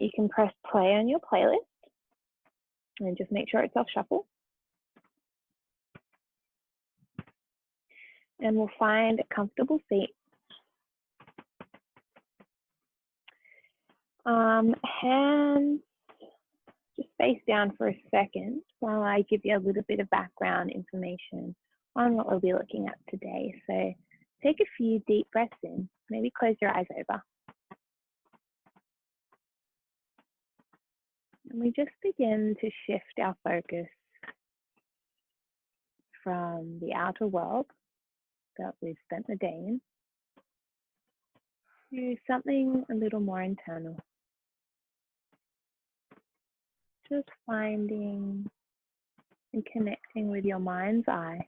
you can press play on your playlist and just make sure it's off shuffle. And we'll find a comfortable seat. Hands just face down for a second while I give you a little bit of background information on what we'll be looking at today. So take a few deep breaths in, maybe close your eyes over. And we just begin to shift our focus from the outer world that we've spent the day in to something a little more internal. Just finding and connecting with your mind's eye.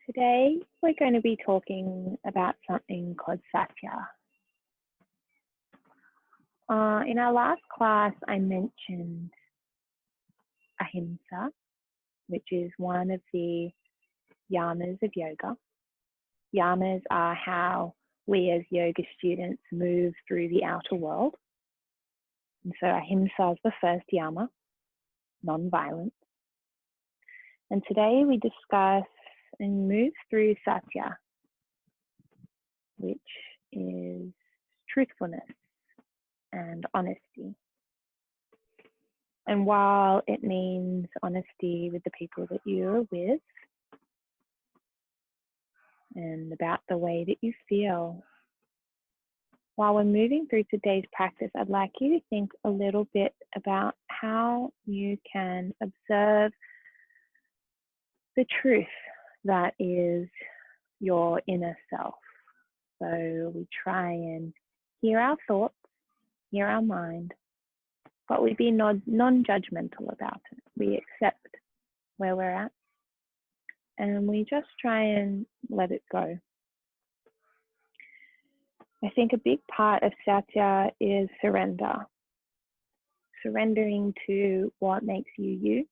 Today, we're going to be talking about something called Satya. In our last class, I mentioned ahimsa, which is one of the yamas of yoga. Yamas are how we as yoga students move through the outer world. And so ahimsa is the first yama, non-violence. And today we discuss and move through Satya, which is truthfulness and honesty. And while it means honesty with the people that you're with and about the way that you feel, while we're moving through today's practice, I'd like you to think a little bit about how you can observe the truth that is your inner self. So we try and hear our thoughts, hear our mind, but we be non-judgmental about it. We accept where we're at and we just try and let it go. I think a big part of Satya is surrender. Surrendering to what makes you you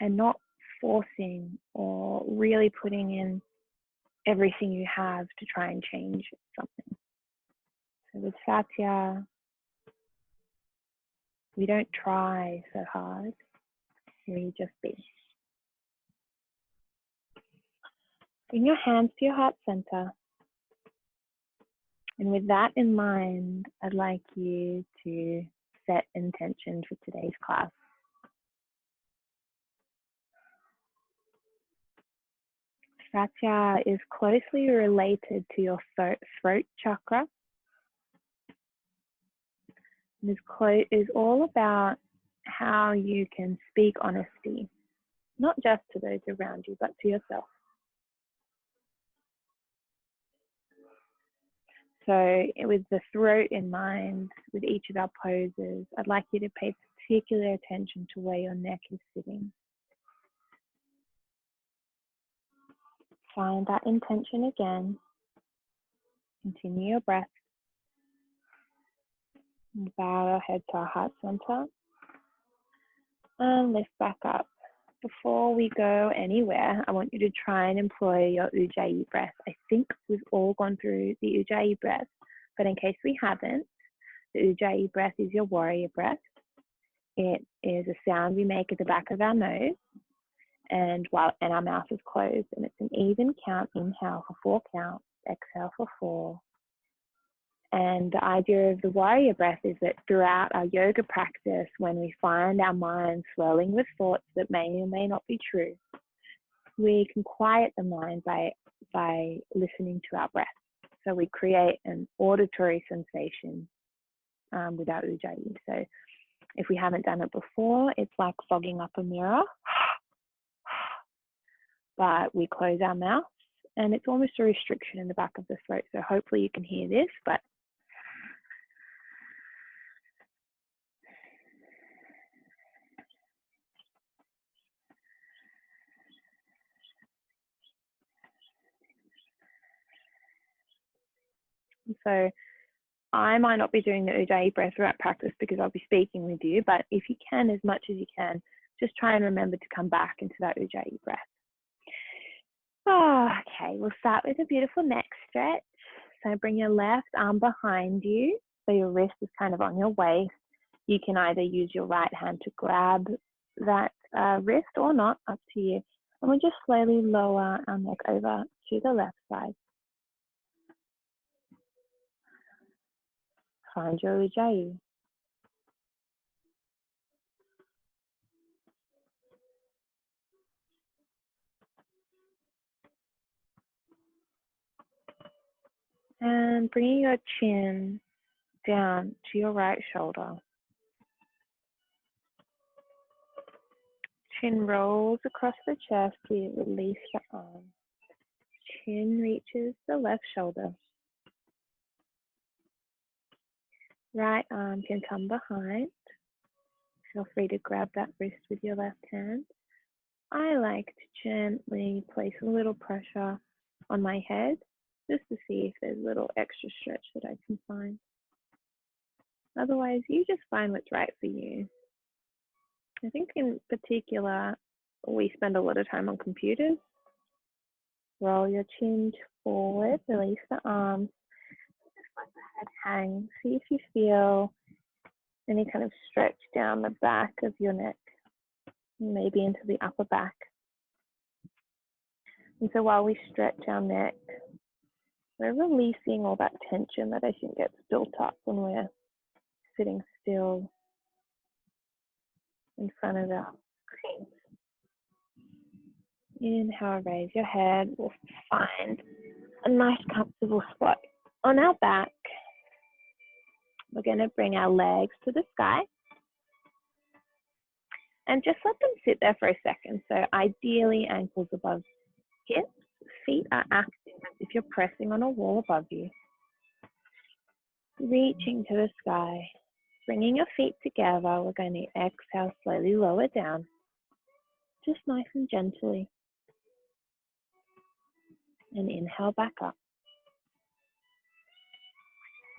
and not forcing or really putting in everything you have to try and change something. So with Satya, we don't try so hard, we just be. Bring your hands to your heart center. And with that in mind, I'd like you to set intention for today's class. Satya is closely related to your throat chakra. It is all about how you can speak honesty, not just to those around you, but to yourself. So with the throat in mind, with each of our poses, I'd like you to pay particular attention to where your neck is sitting. Find that intention again. Continue your breath. And bow our head to our heart center. And lift back up. Before we go anywhere, I want you to try and employ your Ujjayi breath. I think we've all gone through the Ujjayi breath, but in case we haven't, the Ujjayi breath is your warrior breath. It is a sound we make at the back of our nose and our mouth is closed, and it's an even count. Inhale for 4 counts, exhale for 4. And the idea of the warrior breath is that throughout our yoga practice, when we find our mind swirling with thoughts that may or may not be true, we can quiet the mind by listening to our breath. So we create an auditory sensation with our Ujjayi. So if we haven't done it before, it's like fogging up a mirror, but we close our mouth and it's almost a restriction in the back of the throat. So hopefully you can hear this, but so I might not be doing the Ujjayi breath throughout practice because I'll be speaking with you, but if you can, as much as you can, just try and remember to come back into that Ujjayi breath. Oh, okay, we'll start with a beautiful neck stretch. So bring your left arm behind you, so your wrist is kind of on your waist. You can either use your right hand to grab that wrist or not, up to you. And we'll just slowly lower our neck over to the left side. Find your ujjayi. And bringing your chin down to your right shoulder. Chin rolls across the chest, you release the arm. Chin reaches the left shoulder. Right arm can come behind. Feel free to grab that wrist with your left hand. I like to gently place a little pressure on my head just to see if there's a little extra stretch that I can find. Otherwise, you just find what's right for you. I think in particular, we spend a lot of time on computers. Roll your chin forward, release the arms, just let the head hang. See if you feel any kind of stretch down the back of your neck, maybe into the upper back. And so while we stretch our neck, we're releasing all that tension that I think gets built up when we're sitting still in front of our screen. Inhale, raise your head. We'll find a nice comfortable spot on our back. We're going to bring our legs to the sky and just let them sit there for a second. So ideally ankles above hips, feet are active as if you're pressing on a wall above you. Reaching to the sky, bringing your feet together, we're going to exhale, slowly lower down, just nice and gently. And inhale back up.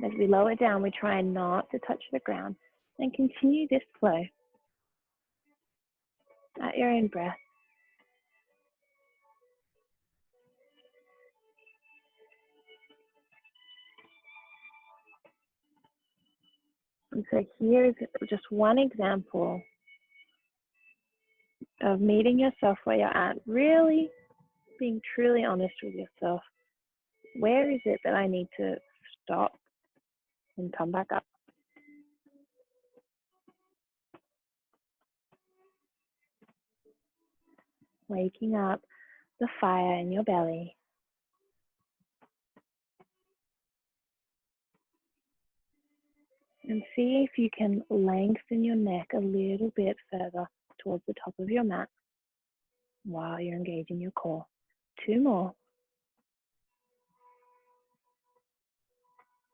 As we lower down, we try not to touch the ground and continue this flow at your own breath. And so here is just one example of meeting yourself where you're at, really being truly honest with yourself. Where is it that I need to stop and come back up? Waking up the fire in your belly. And see if you can lengthen your neck a little bit further towards the top of your mat while you're engaging your core. 2 more.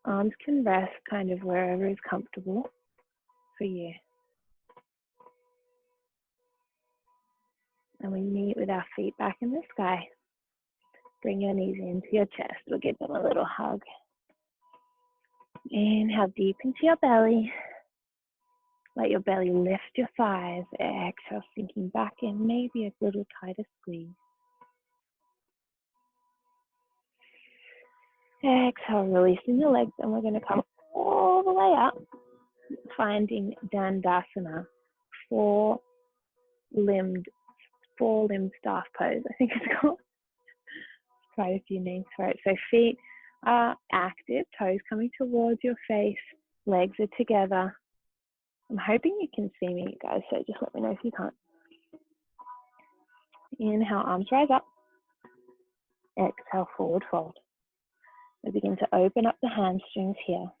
Arms can rest kind of wherever is comfortable for you. And we meet with our feet back in the sky. Bring your knees into your chest. We'll give them a little hug. Inhale deep into your belly. Let your belly lift your thighs. Exhale, sinking back in, maybe a little tighter squeeze. Exhale, releasing the legs, and we're going to come all the way up, finding Dandasana, four-limbed staff pose, I think it's called. Quite a few names for it. So feet are active, toes coming towards your face, legs are together. I'm hoping you can see me, guys, so just let me know if you can't. Inhale, arms rise up. Exhale, forward fold. We begin to open up the hamstrings here.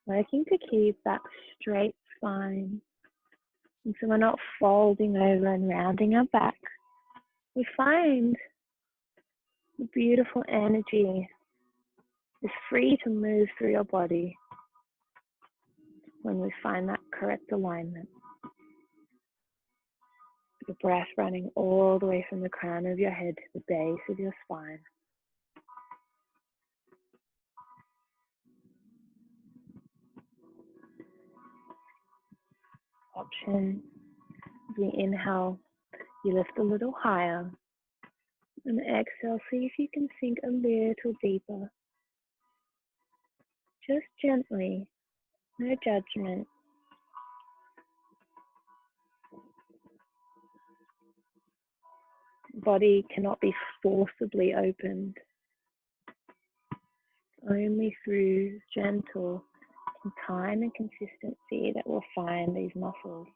Working to keep that straight spine. And so we're not folding over and rounding our back. We find the beautiful energy is free to move through your body when we find that correct alignment. The breath running all the way from the crown of your head to the base of your spine. option. As we inhale, you lift a little higher. And exhale, see if you can sink a little deeper. Just gently, no judgment. Body cannot be forcibly opened. Only through gentle time and consistency that we'll find these muscles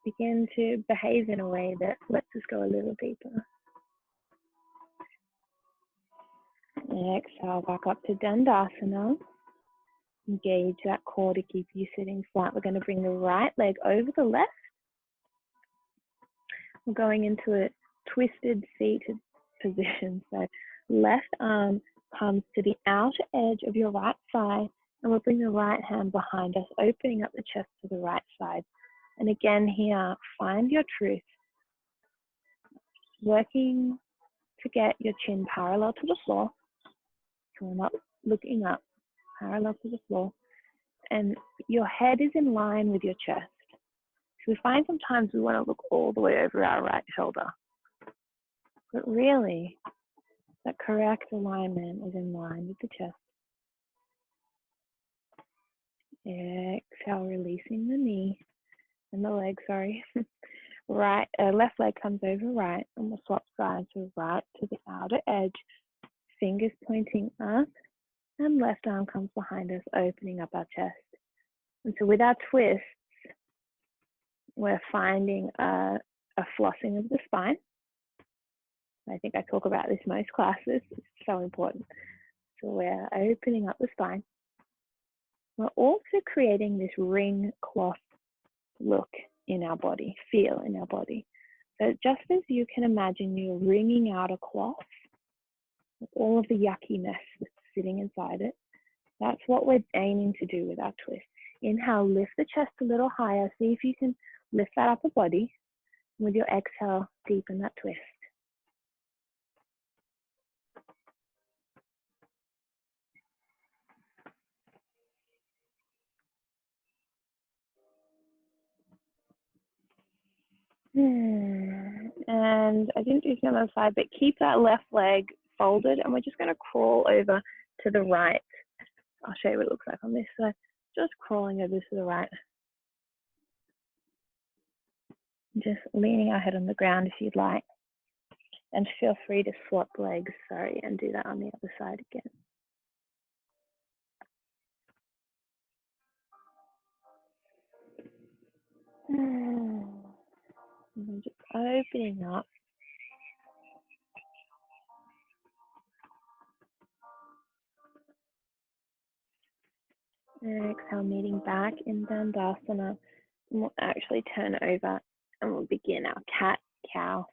begin to behave in a way that lets us go a little deeper. Exhale back up to Dandasana. Engage that core to keep you sitting flat. We're going to bring the right leg over the left. We're going into a twisted seated position. So left arm comes to the outer edge of your right thigh, and we'll bring the right hand behind us, opening up the chest to the right side. And again here, find your truth. Working to get your chin parallel to the floor. So we're not looking up, parallel to the floor. And your head is in line with your chest. So we find sometimes we want to look all the way over our right shoulder. But really, that correct alignment is in line with the chest. Exhale, releasing the knee and the leg, sorry. Left leg comes over right, and we'll swap sides. So right to the outer edge, fingers pointing up, and left arm comes behind us, opening up our chest. And so with our twists, we're finding a flossing of the spine. I think I talk about this most classes. It's so important. So we're opening up the spine. We're also creating this ring cloth look in our body, feel in our body. So just as you can imagine you're wringing out a cloth, with all of the yuckiness that's sitting inside it, that's what we're aiming to do with our twist. Inhale, lift the chest a little higher. See if you can lift that upper body. With your exhale, deepen that twist. And I didn't do the other side, but keep that left leg folded, and we're just going to crawl over to the right. I'll show you what it looks like on this side. Just crawling over to the right. Just leaning our head on the ground if you'd like. And feel free to swap legs, sorry, and do that on the other side again. And just opening up. Exhale, meeting back in Dandasana. And we'll actually turn over and we'll begin our cat-cow.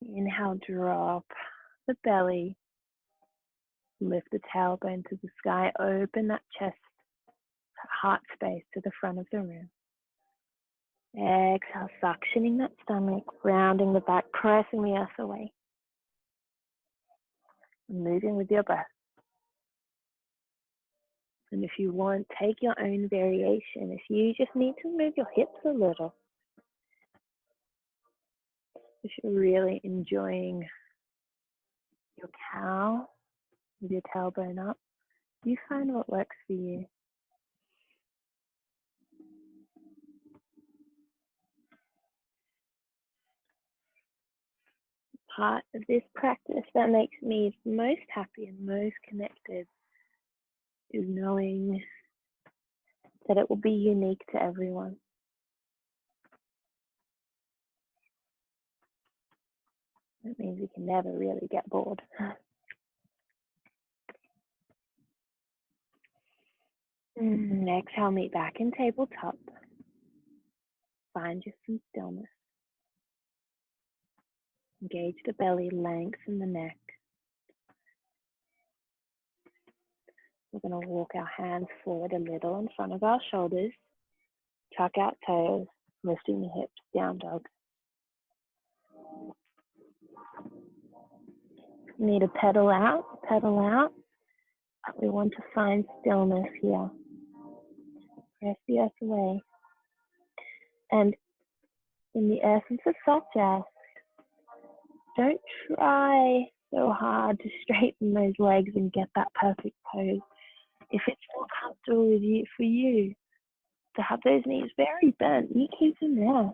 Inhale, drop the belly. Lift the tailbone to the sky. Open that chest, heart space to the front of the room. Exhale, suctioning that stomach, rounding the back, pressing the earth away. Moving with your breath. And if you want, take your own variation. If you just need to move your hips a little. If you're really enjoying your cow with your tailbone up, you find what works for you. Part of this practice that makes me most happy and most connected is knowing that it will be unique to everyone. That means we can never really get bored. Exhale, meet back in tabletop. Find just some stillness. Engage the belly, lengthen the neck. We're going to walk our hands forward a little in front of our shoulders. Tuck out toes, lifting the hips, down dog. Need to pedal out. We want to find stillness here. Press the earth away. And in the essence of Satya, don't try so hard to straighten those legs and get that perfect pose. If it's more comfortable with you, for you to have those knees very bent, you keep them there.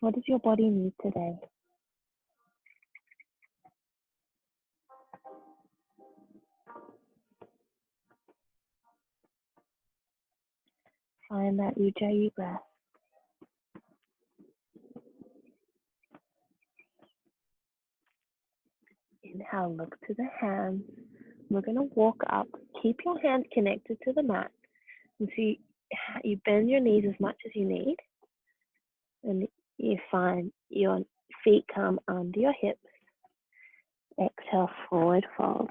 What does your body need today? Find that ujjayi breath. Inhale, look to the hands. We're going to walk up. Keep your hands connected to the mat. And see, you bend your knees as much as you need. And you find your feet come under your hips. Exhale, forward fold.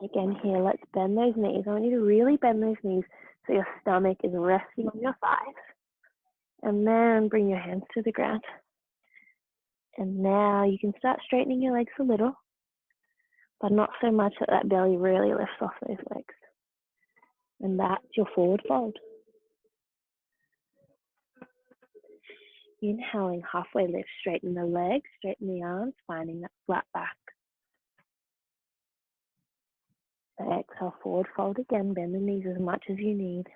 Again here, let's bend those knees. I want you to really bend those knees so your stomach is resting on your thighs. And then bring your hands to the ground. And now you can start straightening your legs a little, but not so much that that belly really lifts off those legs. And that's your forward fold. Inhaling, halfway lift, straighten the legs, straighten the arms, finding that flat back. Exhale, forward fold again, bend the knees as much as you need.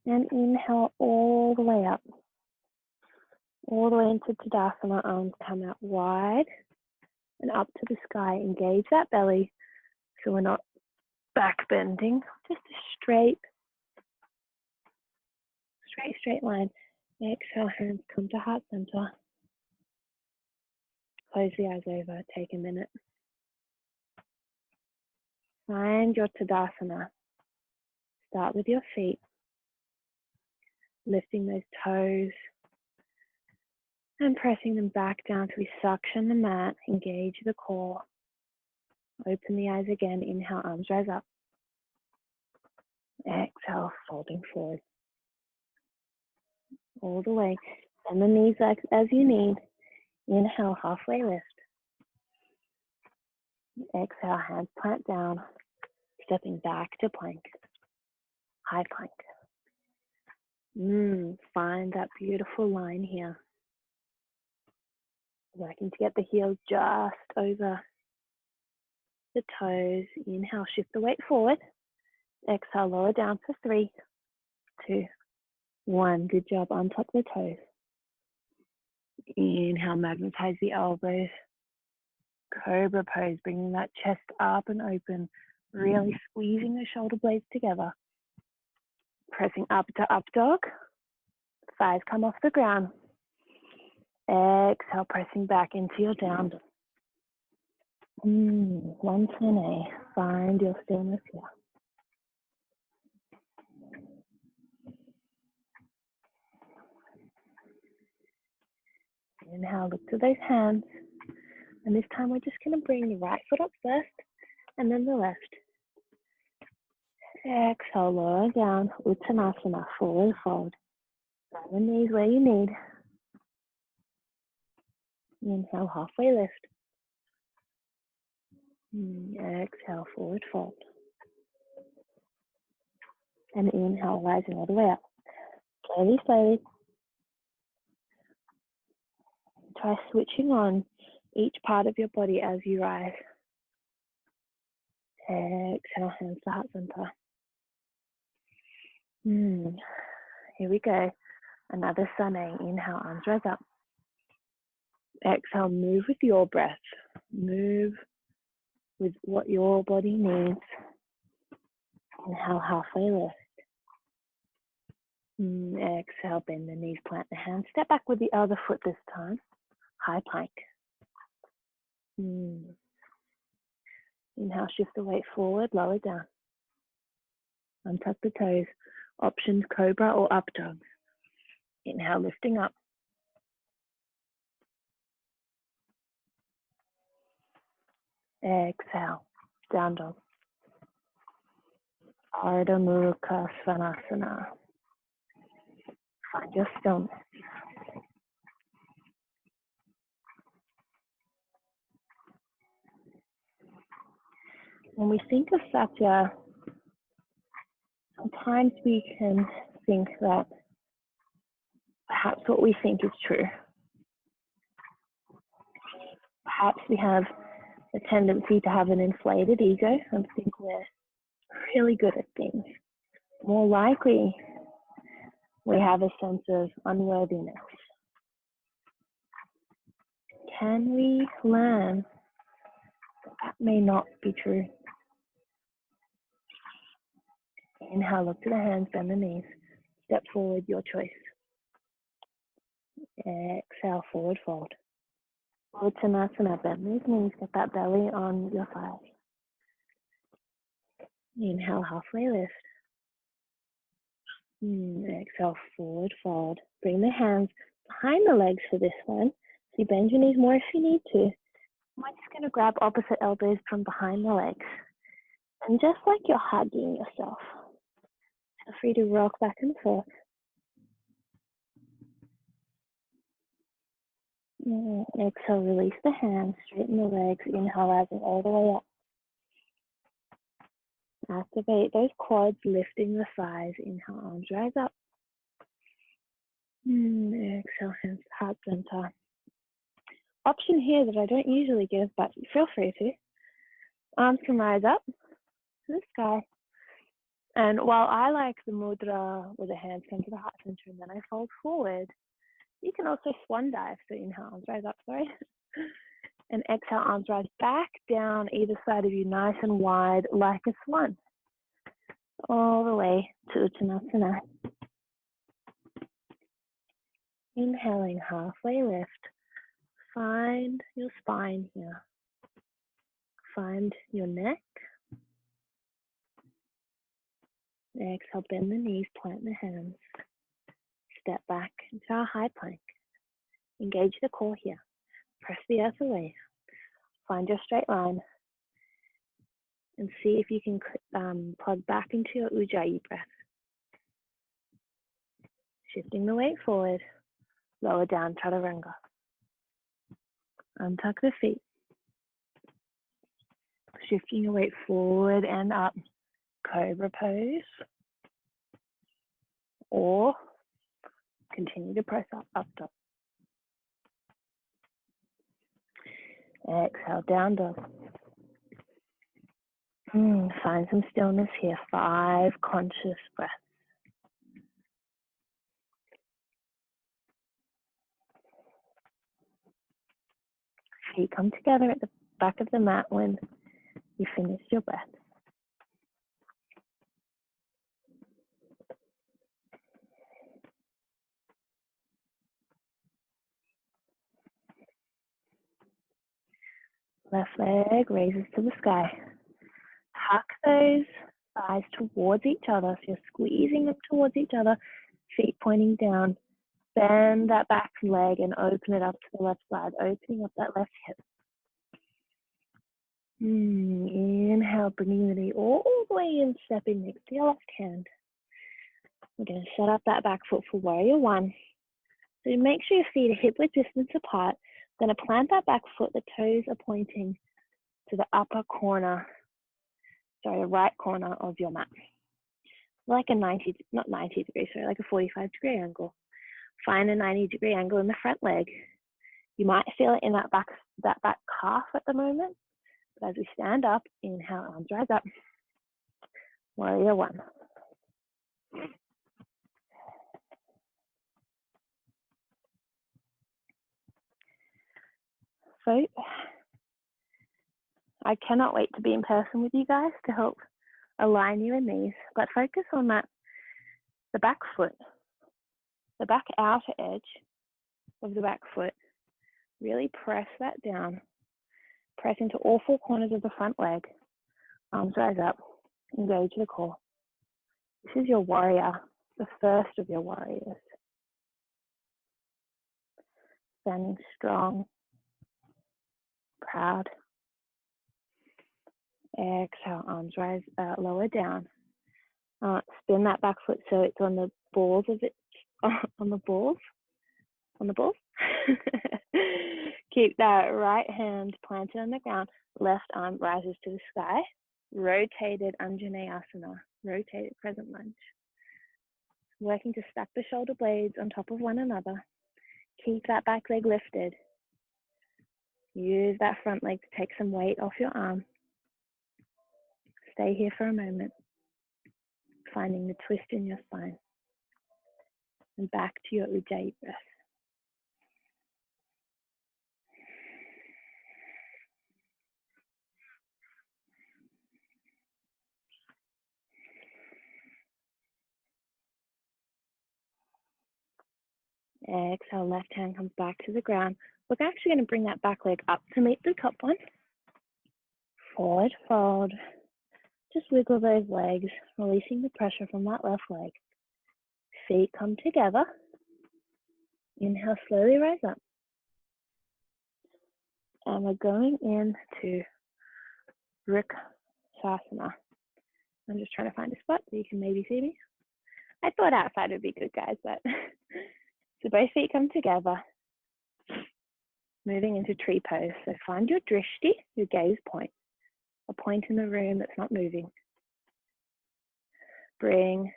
And inhale all the way up. All the way into Tadasana, arms come out wide and up to the sky. Engage that belly so we're not back bending, just a straight line. Exhale, hands come to heart center. Close the eyes over, take a minute. Find your Tadasana. Start with your feet, lifting those toes and pressing them back down so we suction the mat, engage the core. Open the eyes again, inhale, arms rise up. Exhale, folding forward. All the way. Bend the knees as you need. Inhale, halfway lift. Exhale, hands plant down. Stepping back to plank. High plank. Find that beautiful line here. Working to get the heels just over the toes. Inhale, shift the weight forward. Exhale, lower down for 3, 2, 1. Good job. Untuck the toes. Inhale, magnetize the elbows. Cobra pose, bringing that chest up and open. Really squeezing the shoulder blades together. Pressing up to up dog. Thighs come off the ground. Exhale, pressing back into your down dog. 110A. Find your stillness here. Inhale, look to those hands. And this time we're just going to bring the right foot up first and then the left. Exhale, lower down, Uttanasana, forward fold. Bend the knees where you need. Inhale, halfway lift. Exhale, forward fold. And inhale, rising all the way up. Slowly, slowly. Try switching on each part of your body as you rise. Exhale, hands to heart center. Here we go. Another Satay. Inhale, arms rise up. Exhale, move with your breath. Move with what your body needs. Inhale, halfway lift. Exhale, bend the knees, plant the hands. Step back with the other foot this time. High plank. Inhale, shift the weight forward, lower down. Untuck the toes. Options, cobra or up dog. Inhale, lifting up. Exhale, down dog. Ardha Mukha Svanasana. Find your stillness. When we think of Satya, sometimes we can think that perhaps what we think is true. Perhaps we have a tendency to have an inflated ego and think we're really good at things. More likely, we have a sense of unworthiness. Can we learn that may not be true? Inhale, look to the hands, bend the knees. Step forward, your choice. Exhale, forward fold. Uttanasana, bend these knees, get that belly on your thighs. Inhale, halfway lift. Exhale, forward fold. Bring the hands behind the legs for this one. So you bend your knees more if you need to. We're just going to grab opposite elbows from behind the legs. And just like you're hugging yourself, feel free to rock back and forth. Exhale, release the hands, straighten the legs. Inhale, rising all the way up. Activate those quads, lifting the thighs. Inhale, arms rise up. Exhale, hands to heart center. Option here that I don't usually give, but feel free to. Arms can rise up to the sky. And while I like the mudra where the hands come to the heart center and then I fold forward, you can also swan dive. So inhale, arms rise up, and exhale, arms rise back down either side of you, nice and wide, like a swan. All the way to Uttanasana. Inhaling, halfway lift. Find your spine here. Find your neck. Exhale, bend the knees, plant the hands. Step back into our high plank. Engage the core here. Press the earth away. Find your straight line. And see if you can plug back into your ujjayi breath. Shifting the weight forward. Lower down, chaturanga. Untuck the feet. Shifting your weight forward and up. Cobra pose. Or continue to press up dog. Exhale, down dog. Find some stillness here. 5 conscious breaths. Feet come together at the back of the mat when you finish your breath. Left leg raises to the sky. Tuck those thighs towards each other. So you're squeezing them towards each other, feet pointing down. Bend that back leg and open it up to the left side, opening up that left hip. Inhale, bringing the knee all the way in, stepping next to your left hand. We're going to set up that back foot for warrior 1. So make sure your feet are hip-width distance apart. Going to plant that back foot, the toes are pointing to the upper corner, the right corner of your mat. Like a 90, not 90 degrees, like a 45-degree angle. Find a 90-degree angle in the front leg. You might feel it in that back calf at the moment. But as we stand up, inhale, arms rise up. Warrior 1. So, I cannot wait to be in person with you guys to help align you in these. But focus on that, the back foot, the back outer edge of the back foot. Really press that down. Press into all 4 corners of the front leg. Arms rise up. Engage the core. This is your warrior, the first of your warriors. Standing strong, proud. Exhale, arms rise, lower down. Spin that back foot so it's on the balls of it, on the balls. Keep that right hand planted on the ground. Left arm rises to the sky. rotated Anjaneyasana, rotated crescent lunge. Working to stack the shoulder blades on top of one another. Keep that back leg lifted. Use that front leg to take some weight off your arm. Stay here for a moment, finding the twist in your spine. And back to your Ujjayi breath. Exhale, left hand comes back to the ground. We're actually going to bring that back leg up to meet the top one. Forward fold. Just wiggle those legs, releasing the pressure from that left leg. Feet come together. Inhale, slowly rise up. And we're going into Vrksasana. I'm just trying to find a spot so you can maybe see me. I thought outside would be good, guys, but so both feet come together. Moving into tree pose. So find your drishti, your gaze point, a point in the room that's not moving. Bring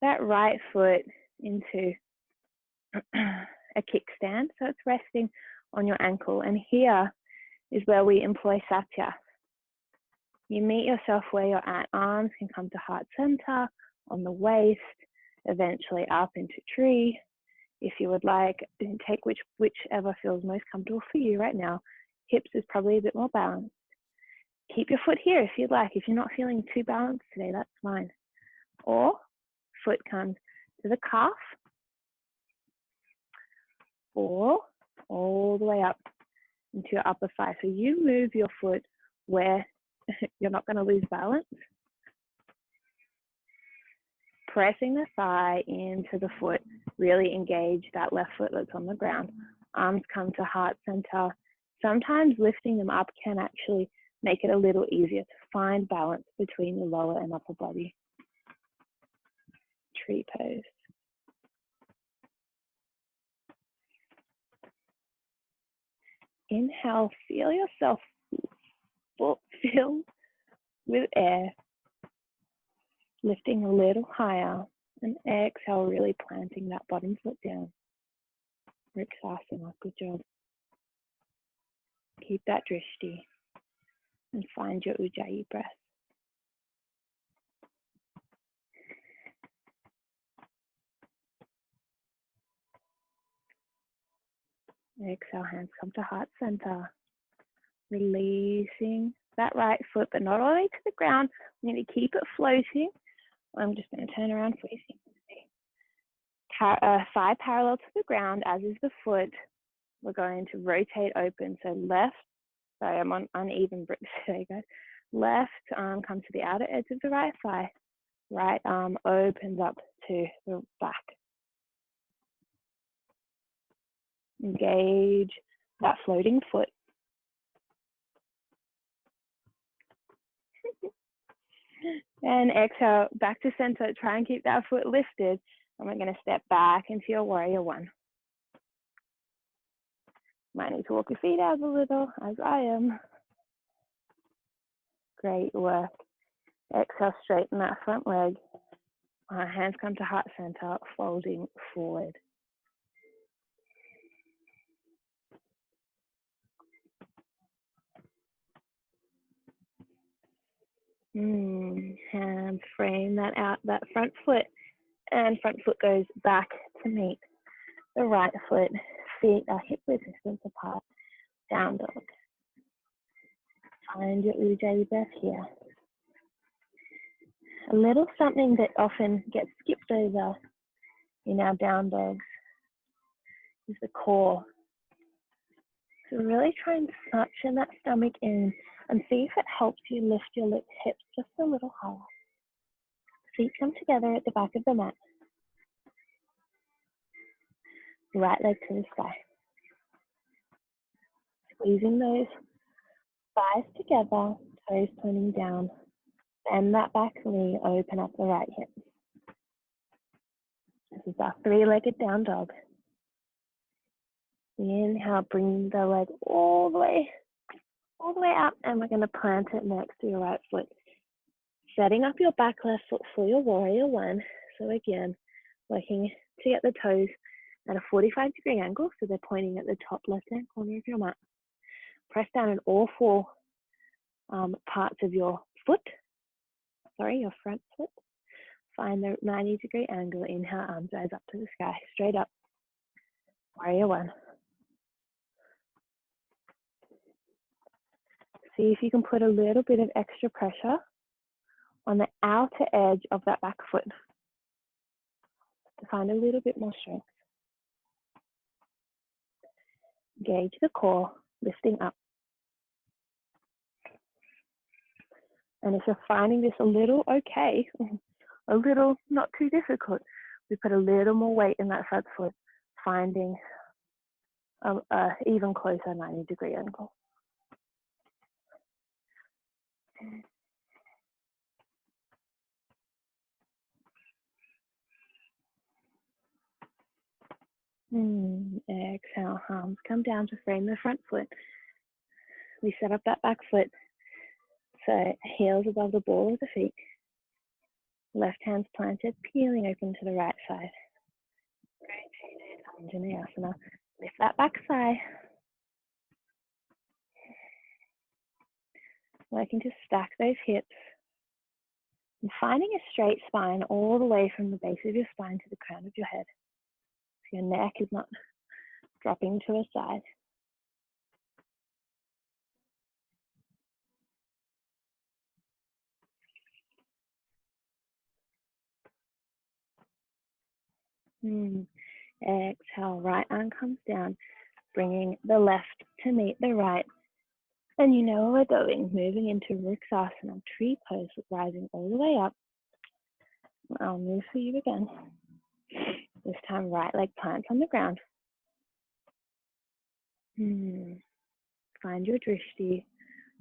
that right foot into a kickstand, so it's resting on your ankle. And here is where we employ Satya. You meet yourself where you're at. Arms can come to heart center, on the waist, eventually up into tree. If you would like, take whichever feels most comfortable for you right now. Hips is probably a bit more balanced. Keep your foot here if you'd like. If you're not feeling too balanced today, that's fine. Or foot comes to the calf, or all the way up into your upper thigh. So you move your foot where you're not going to lose balance. Pressing the thigh into the foot, really engage that left foot that's on the ground. Arms come to heart center. Sometimes lifting them up can actually make it a little easier to find balance between the lower and upper body. Tree pose. Inhale, feel yourself fill with air, lifting a little higher, and exhale, really planting that bottom foot down. Vrksasana, good job. Keep that drishti and find your Ujjayi breath. Exhale, hands come to heart center. Releasing that right foot, but not all the way to the ground. I'm going to keep it floating. I'm just going to turn around facing. Thigh parallel to the ground, as is the foot. We're going to rotate open. So left, sorry, I'm on uneven bricks today, guys. Left arm comes to the outer edge of the right thigh. Right arm opens up to the back. Engage that floating foot. And exhale, back to center. Try and keep that foot lifted. And we're going to step back into your warrior one. Might need to walk your feet out a little, as I am. Great work. Exhale, straighten that front leg. Hands come to heart center, folding forward. Hands frame that out, that front foot. And front foot goes back to meet the right foot. Feet are hip width distance apart. Down dog. Find your Ujjayi breath here. A little something that often gets skipped over in our down dogs is the core. So really try and suction that stomach in and see if it helps you lift your hips just a little higher. Feet come together at the back of the mat. Right leg to the sky. Squeezing those thighs together, toes pointing down. Bend that back knee, open up the right hip. This is our three-legged down dog. Inhale, bring the leg all the way all the way up, and we're going to plant it next to your right foot. Setting up your back left foot for your warrior one. So again, working to get the toes at a 45-degree angle, so they're pointing at the top left-hand corner of your mat. Press down in all four parts of your foot, your front foot. Find the 90-degree angle, inhale, arms rise up to the sky, straight up, warrior one. See if you can put a little bit of extra pressure on the outer edge of that back foot to find a little bit more strength. Engage the core, lifting up. And if you're finding this a little okay, a little not too difficult, we put a little more weight in that front foot, finding a even closer 90-degree angle. Exhale, arms come down to frame the front foot. We set up that back foot so heels above the ball of the feet. Left hand's planted, peeling open to the right side. Anjali asana. Lift that back thigh. Working to stack those hips. And finding a straight spine all the way from the base of your spine to the crown of your head. So your neck is not dropping to a side. Exhale, right arm comes down, bringing the left to meet the right. And you know where we're going, moving into Vrksasana, tree pose, rising all the way up. I'll move for you again. This time, right leg plants on the ground. Find your drishti.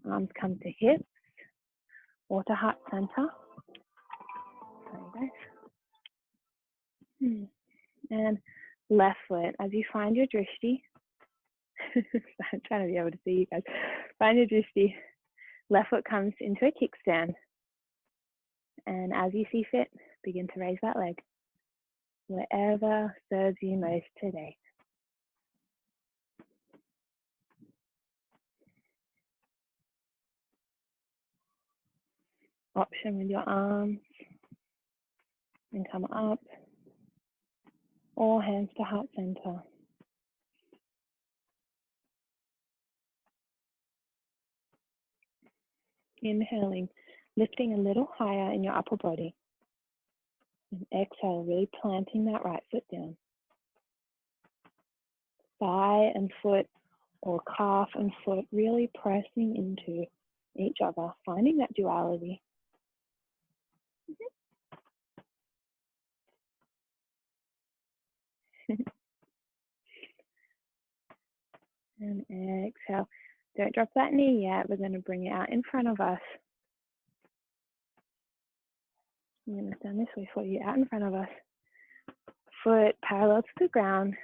Arms come to hips or to heart center. Very nice. And left foot, as you find your drishti. I'm trying to be able to see you guys. Find your drishti. Left foot comes into a kickstand. And as you see fit, begin to raise that leg. Wherever serves you most today. Option with your arms. And come up. Or hands to heart center. Inhaling, lifting a little higher in your upper body. And exhale, really planting that right foot down. Thigh and foot or calf and foot really pressing into each other, finding that duality. And exhale. Don't drop that knee yet. We're going to bring it out in front of us. I'm going to stand this way for you, out in front of us. Foot parallel to the ground.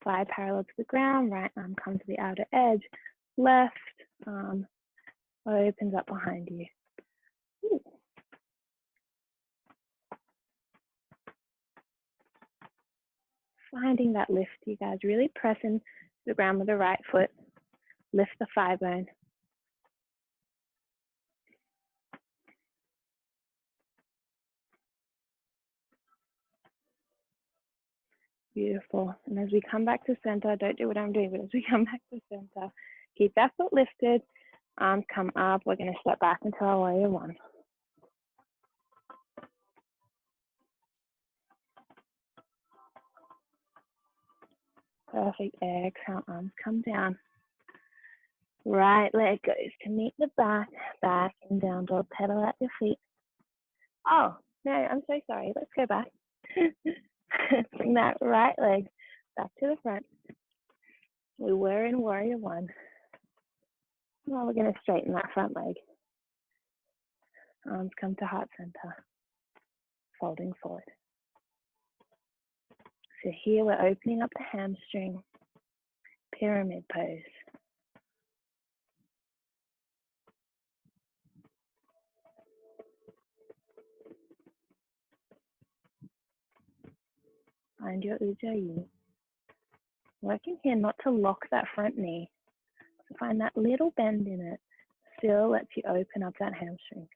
Thigh parallel to the ground. Right arm comes to the outer edge. Left arm opens up behind you. Ooh. Finding that lift, you guys. Really press into the ground with the right foot. Lift the thigh bone. Beautiful. And as we come back to center, don't do what I'm doing, but as we come back to center, keep that foot lifted. Arms come up. We're going to step back into our warrior one. Perfect. Exhale, arms come down. Right leg goes to meet the back, back and down dog, pedal at your feet. Oh, no, I'm so sorry. Let's go back. Bring that right leg back to the front. We were in warrior one. Now we're going to straighten that front leg. Arms come to heart center, folding forward. So here we're opening up the hamstring, pyramid pose. Find your ujjayi. Working here not to lock that front knee. So find that little bend in it. Still lets you open up that hamstring.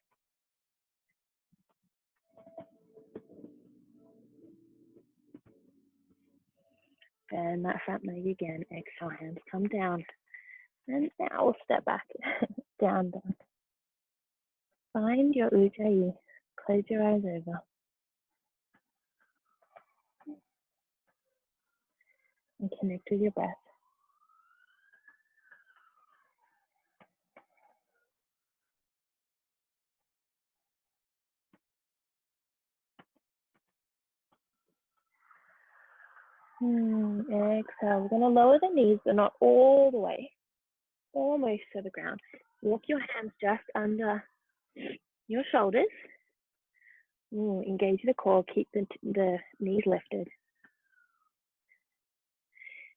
Bend that front leg again. Exhale, hands come down. And now we'll step back. down, down. Find your ujjayi. Close your eyes over. And connect with your breath. Exhale. We're going to lower the knees, but not all the way. Almost to the ground. Walk your hands just under your shoulders. Engage the core. Keep the knees lifted.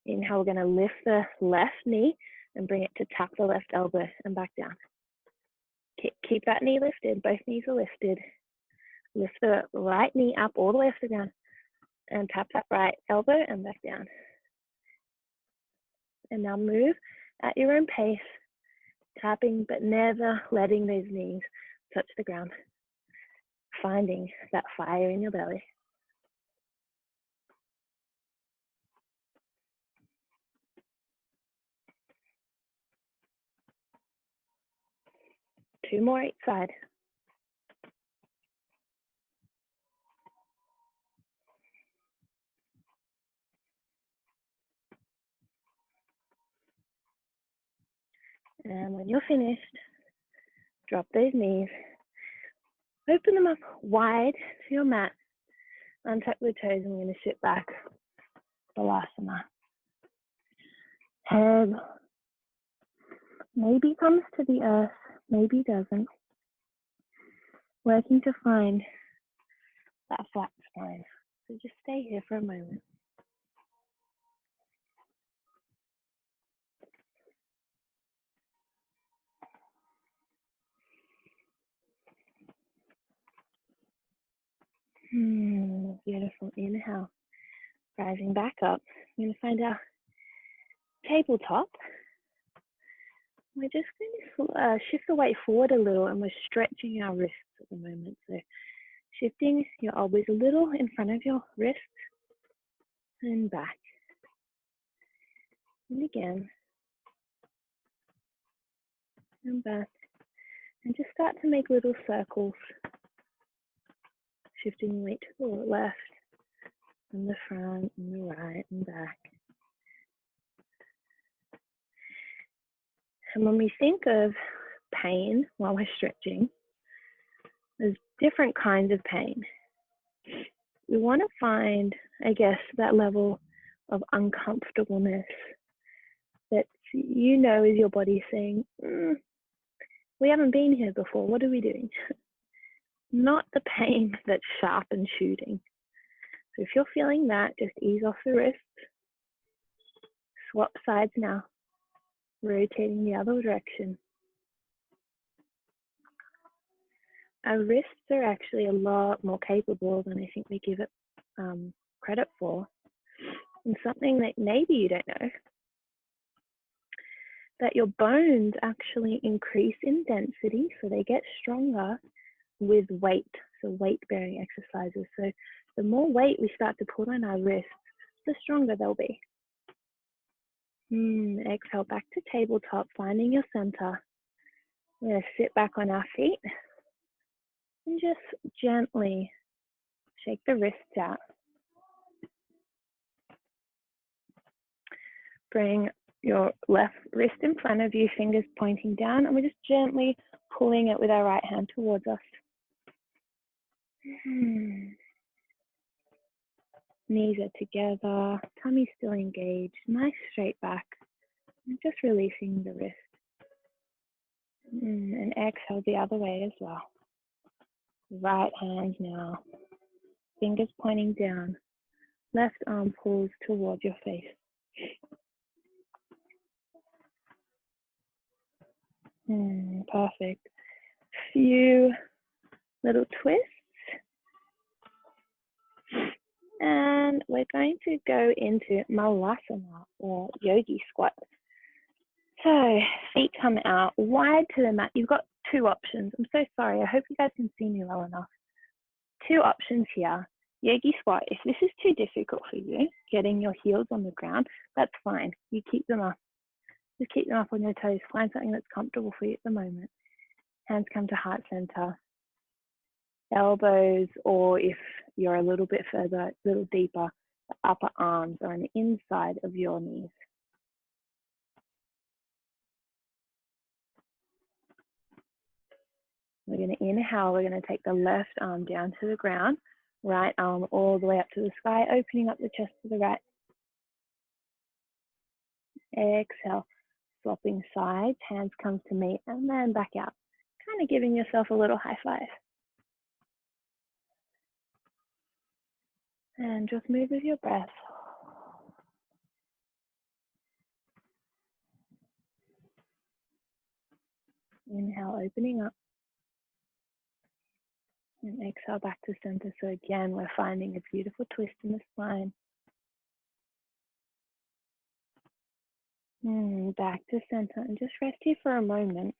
Inhale, we're going to lift the left knee and bring it to tap the left elbow and back down. Keep that knee lifted. Both knees are lifted. Lift the right knee up all the way off the ground and tap that right elbow and back down. And now move at your own pace, tapping but never letting those knees touch the ground. Finding that fire in your belly. Two more each side. And when you're finished, drop those knees. Open them up wide to your mat. Untuck the toes and we're going to sit back. Balasana. Head maybe comes to the earth, maybe doesn't. Working to find that flat spine. So just stay here for a moment. Beautiful. Inhale. Rising back up. I'm going to find our tabletop. We're just going to shift the weight forward a little and we're stretching our wrists at the moment. So shifting your elbows a little in front of your wrists and back. And again. And back. And just start to make little circles. Shifting weight to the left and the front and the right and back. And when we think of pain while we're stretching, there's different kinds of pain. We want to find, I guess, that level of uncomfortableness that you know is your body saying, we haven't been here before, what are we doing? Not the pain that's sharp and shooting. So if you're feeling that, just ease off the wrist. Swap sides now, rotating the other direction. Our wrists are actually a lot more capable than I think we give it credit for. And something that maybe you don't know, that your bones actually increase in density, so they get stronger with weight, so weight-bearing exercises. So the more weight we start to put on our wrists, the stronger they'll be. Exhale, back to tabletop, finding your center. We're going to sit back on our feet and just gently shake the wrists out. Bring your left wrist in front of you, fingers pointing down, and we're just gently pulling it with our right hand towards us. Knees are together, tummy still engaged, nice straight back, and just releasing the wrist. And exhale the other way as well. Right hand now, fingers pointing down, left arm pulls towards your face. Perfect. Few little twists. And we're going to go into malasana or yogi squat. So feet come out wide to the mat. You've got two options. I'm so sorry. I hope you guys can see me well enough. Two options here. Yogi squat. If this is too difficult for you, getting your heels on the ground, that's fine. You keep them up. Just keep them up on your toes. Find something that's comfortable for you at the moment. Hands come to heart center. Elbows, or if you're a little bit further, a little deeper, the upper arms are on the inside of your knees. We're going to inhale. We're going to take the left arm down to the ground, right arm all the way up to the sky, opening up the chest to the right. Exhale, swapping sides, hands come to meet, and then back out. Kind of giving yourself a little high five. And just move with your breath. Inhale, opening up. And exhale back to center. So again, we're finding a beautiful twist in the spine. Back to center and just rest here for a moment.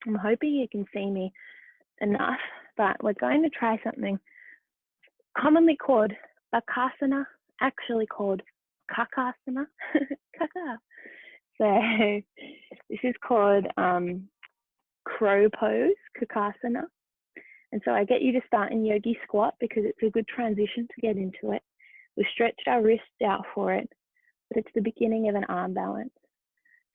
I'm hoping you can see me enough, but we're going to try something commonly called bakasana, actually called kakasana. Kaka. So this is called crow pose, kakasana. And so I get you to start in yogi squat because it's a good transition to get into it. We've stretched our wrists out for it, but it's the beginning of an arm balance.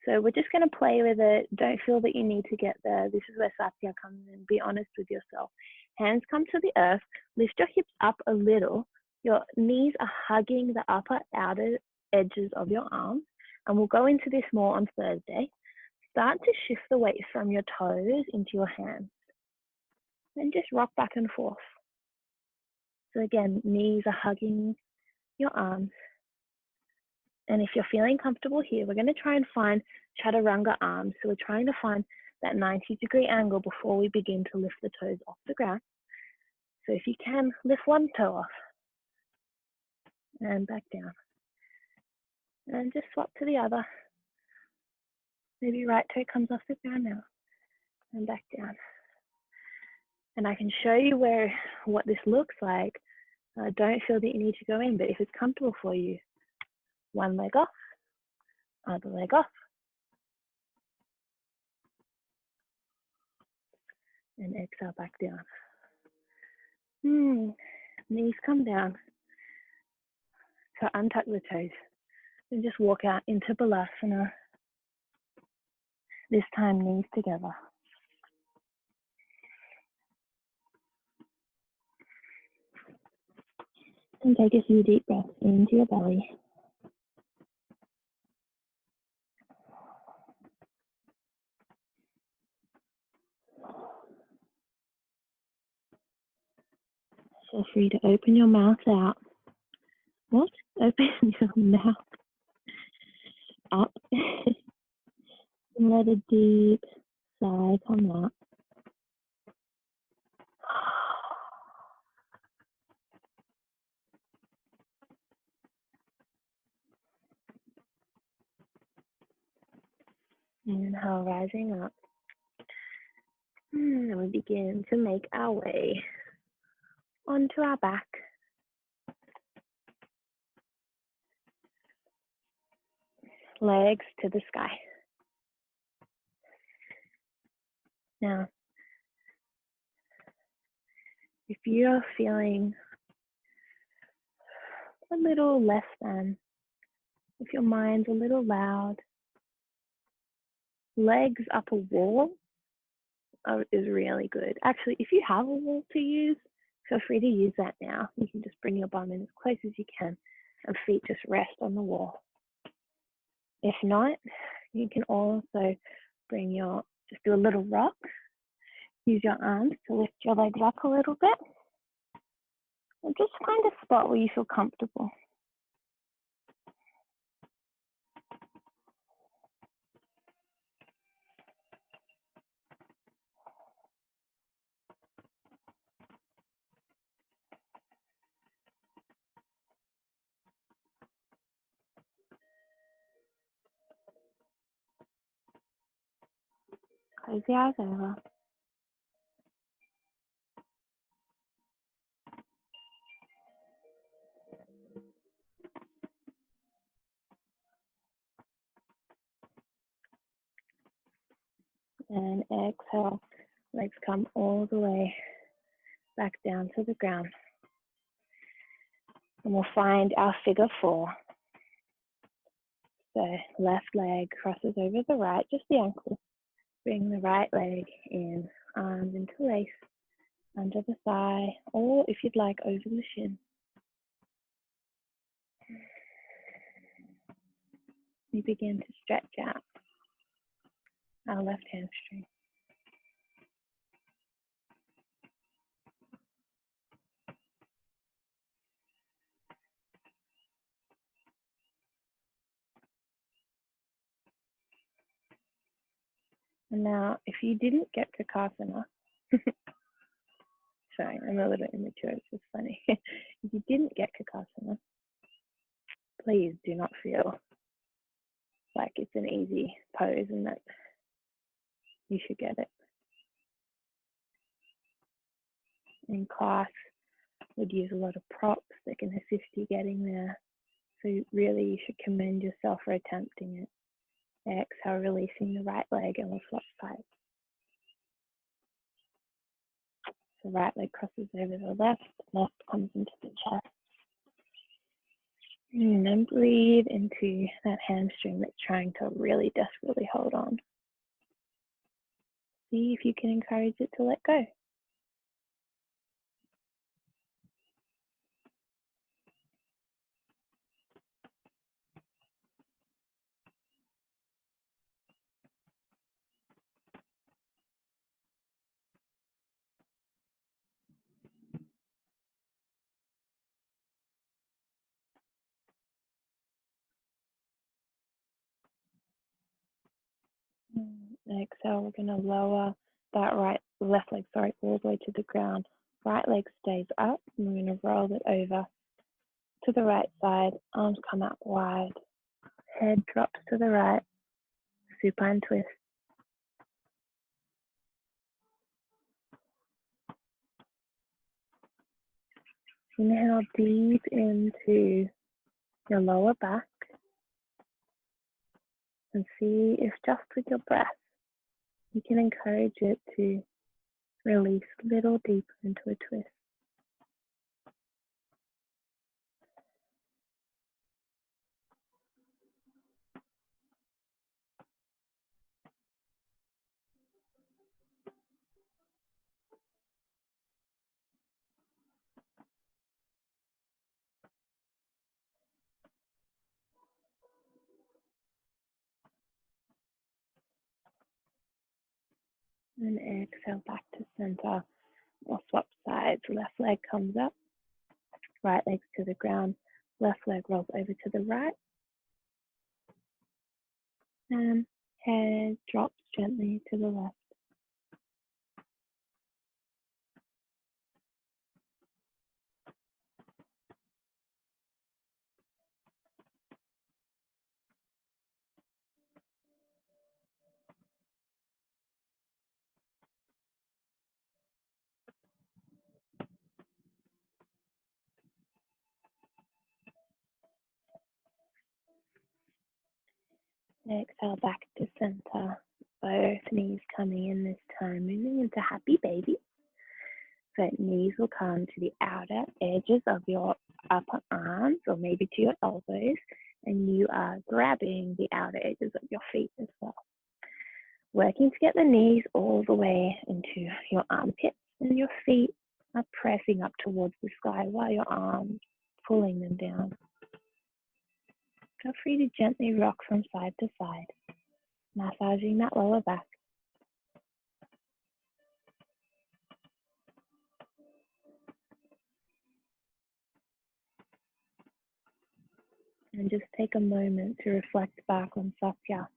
So we're just going to play with it. Don't feel that you need to get there. This is where Satya comes in. Be honest with yourself. Hands come to the earth. Lift your hips up a little. Your knees are hugging the upper outer edges of your arms. And we'll go into this more on Thursday. Start to shift the weight from your toes into your hands. And just rock back and forth. So again, knees are hugging your arms. And if you're feeling comfortable here, we're going to try and find chaturanga arms. So we're trying to find that 90-degree angle before we begin to lift the toes off the ground. So if you can, lift one toe off and back down. And just swap to the other. Maybe right toe comes off the ground now and back down. And I can show you what this looks like. Don't feel that you need to go in, but if it's comfortable for you, one leg off, other leg off. And exhale back down. Knees come down. So untuck the toes and just walk out into balasana. This time knees together. And take a few deep breaths into your belly. Feel free to open your mouth out. What? Open your mouth up. And let a deep sigh come out. Inhale, rising up. And we begin to make our way onto our back. Legs to the sky. Now, if you're feeling a little less than, if your mind's a little loud, legs up a wall is really good. Actually, if you have a wall to use, feel free to use that now. You can just bring your bum in as close as you can and feet just rest on the wall. If not, you can also just do a little rock. Use your arms to lift your legs up a little bit. And just find a spot where you feel comfortable. Close the eyes over. And exhale, legs come all the way back down to the ground. And we'll find our figure 4. So left leg crosses over the right, just the ankle. Bring the right leg in, arms interlace, under the thigh, or if you'd like, over the shin. We begin to stretch out our left hamstring. And now, if you didn't get to Kakasana, sorry, I'm a little immature, it's just funny. If you didn't get Kakasana, please do not feel like it's an easy pose and that you should get it. In class, we'd use a lot of props that can assist you getting there. So really, you should commend yourself for attempting it. Exhale, releasing the right leg, and we'll swap sides. The right leg crosses over the left comes into the chest. And then breathe into that hamstring that's trying to really desperately hold on. See if you can encourage it to let go. Exhale, we're going to lower that left leg, all the way to the ground. Right leg stays up, and we're going to roll it over to the right side. Arms come out wide. Head drops to the right. Supine twist. Inhale deep into your lower back. And see if just with your breath, you can encourage it to release a little deeper into a twist. And exhale back to center. We'll swap sides. Left leg comes up, right leg to the ground. Left leg rolls over to the right. And head drops gently to the left. Exhale back to center. Both knees coming in this time, moving into happy baby. So knees will come to the outer edges of your upper arms or maybe to your elbows, and you are grabbing the outer edges of your feet as well. Working to get the knees all the way into your armpits, and your feet are pressing up towards the sky while your arms pulling them down. Feel free to gently rock from side to side, massaging that lower back. And just take a moment to reflect back on Satya,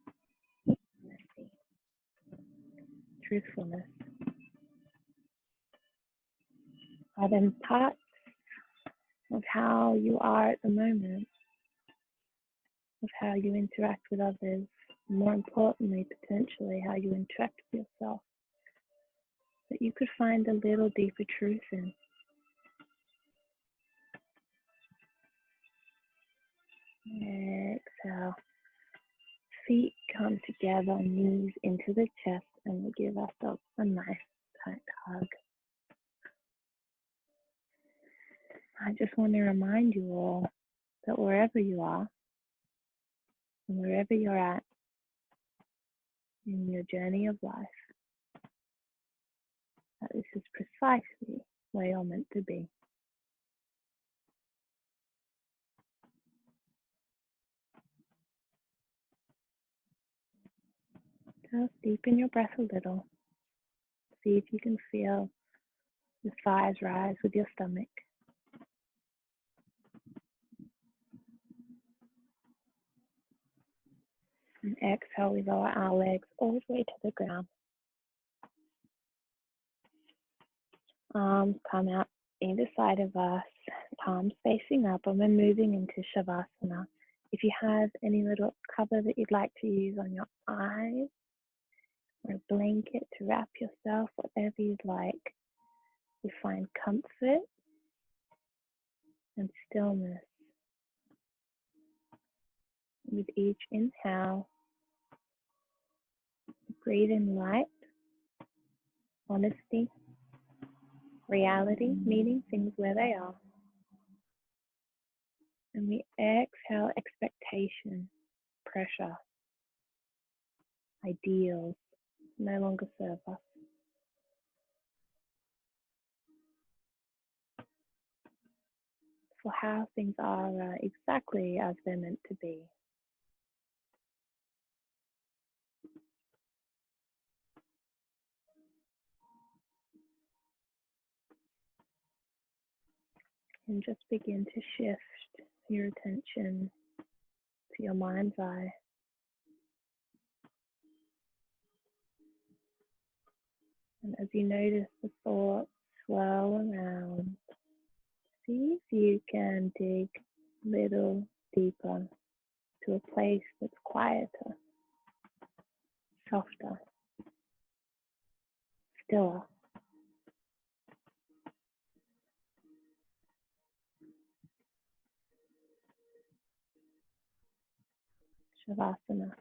truthfulness. Are there parts of how you are at the moment, of how you interact with others, More importantly, potentially, how you interact with yourself, that you could find a little deeper truth in. Exhale. Feet come together, knees into the chest, and we give ourselves a nice tight hug. I just want to remind you all that wherever you are and wherever you're at in your journey of life, that this is precisely where you're meant to be. Just deepen your breath a little. See if you can feel the thighs rise with your stomach. And exhale, we lower our legs all the way to the ground. Arms come out either side of us, palms facing up, and we're moving into Shavasana. If you have any little cover that you'd like to use on your eyes, or a blanket to wrap yourself, whatever you'd like, you find comfort and stillness. With each inhale, breathe in light, honesty, reality, meeting things where they are. And we exhale expectation, pressure, ideals no longer serve us. For how things are exactly as they're meant to be. And just begin to shift your attention to your mind's eye. And as you notice the thoughts swirl around, see if you can dig a little deeper to a place that's quieter, softer, stiller. Shavasana.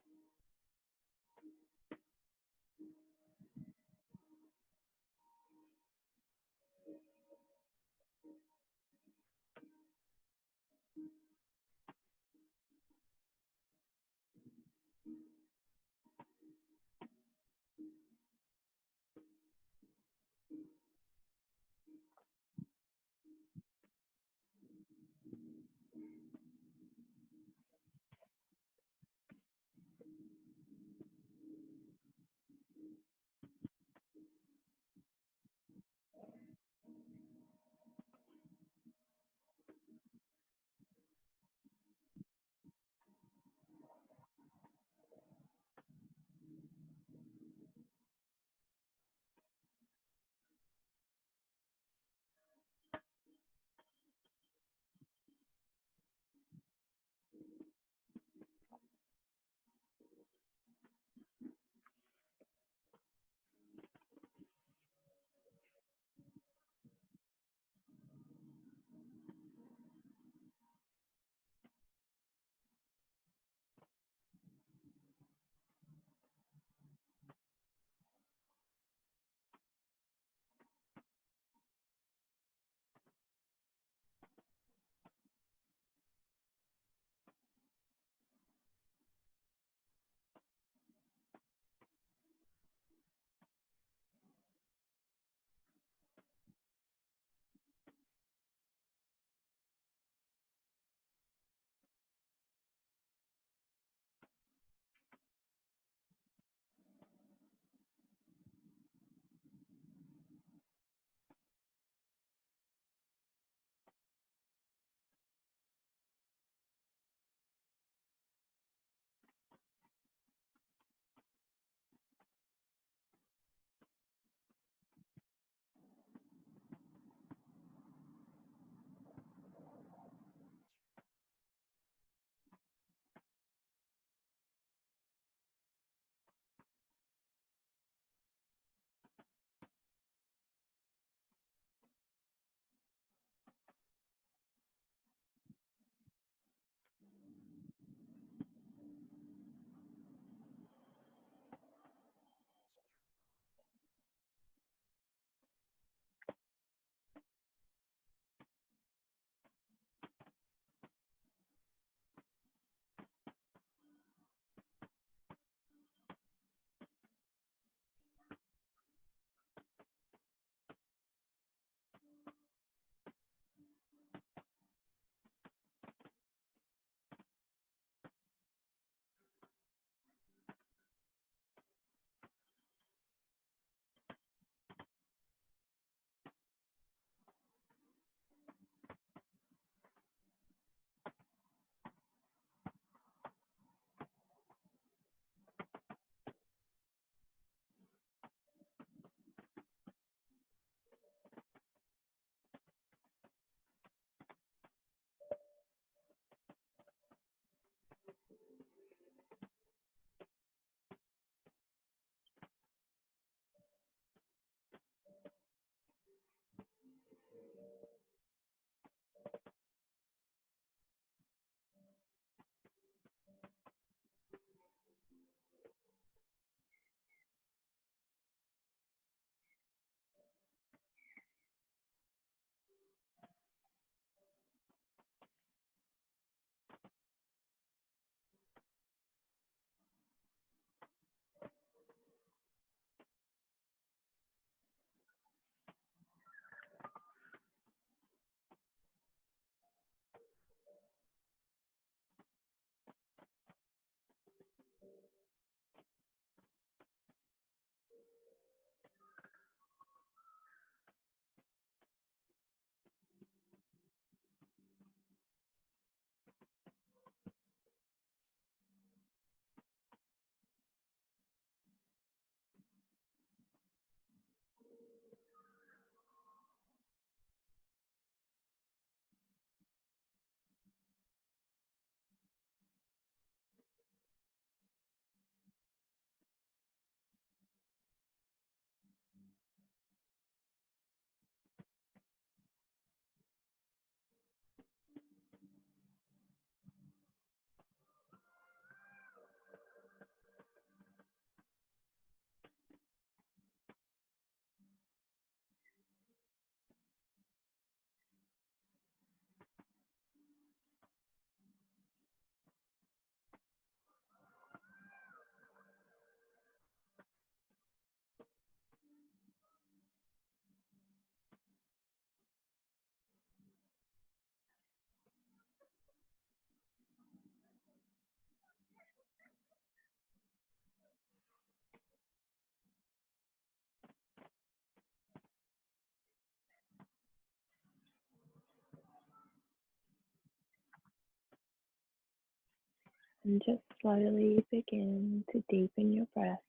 And just slowly begin to deepen your breath.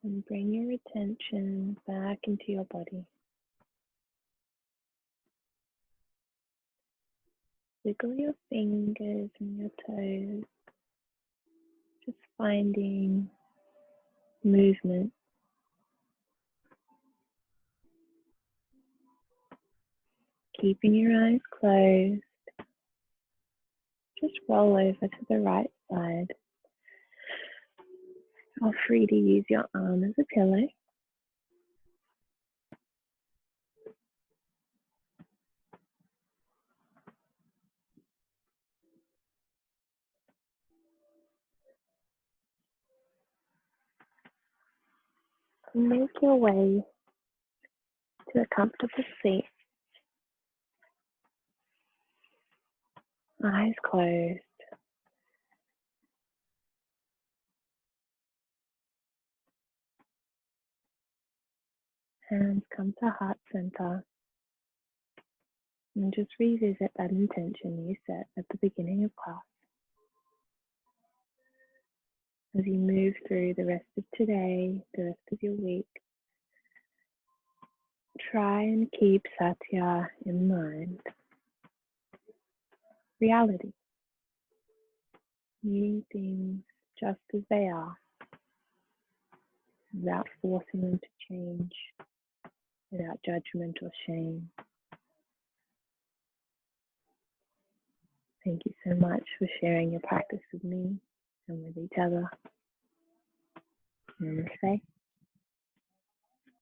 And bring your attention back into your body. Wiggle your fingers and your toes, just finding movement. Keeping your eyes closed, just roll over to the right side. Feel free to use your arm as a pillow. And make your way to a comfortable seat. Eyes closed. Hands come to heart center. And just revisit that intention you set at the beginning of class. As you move through the rest of today, the rest of your week, try and keep Satya in mind. Reality. Meeting things just as they are, without forcing them to change, without judgment or shame. Thank you so much for sharing your practice with me and with each other. Namaste.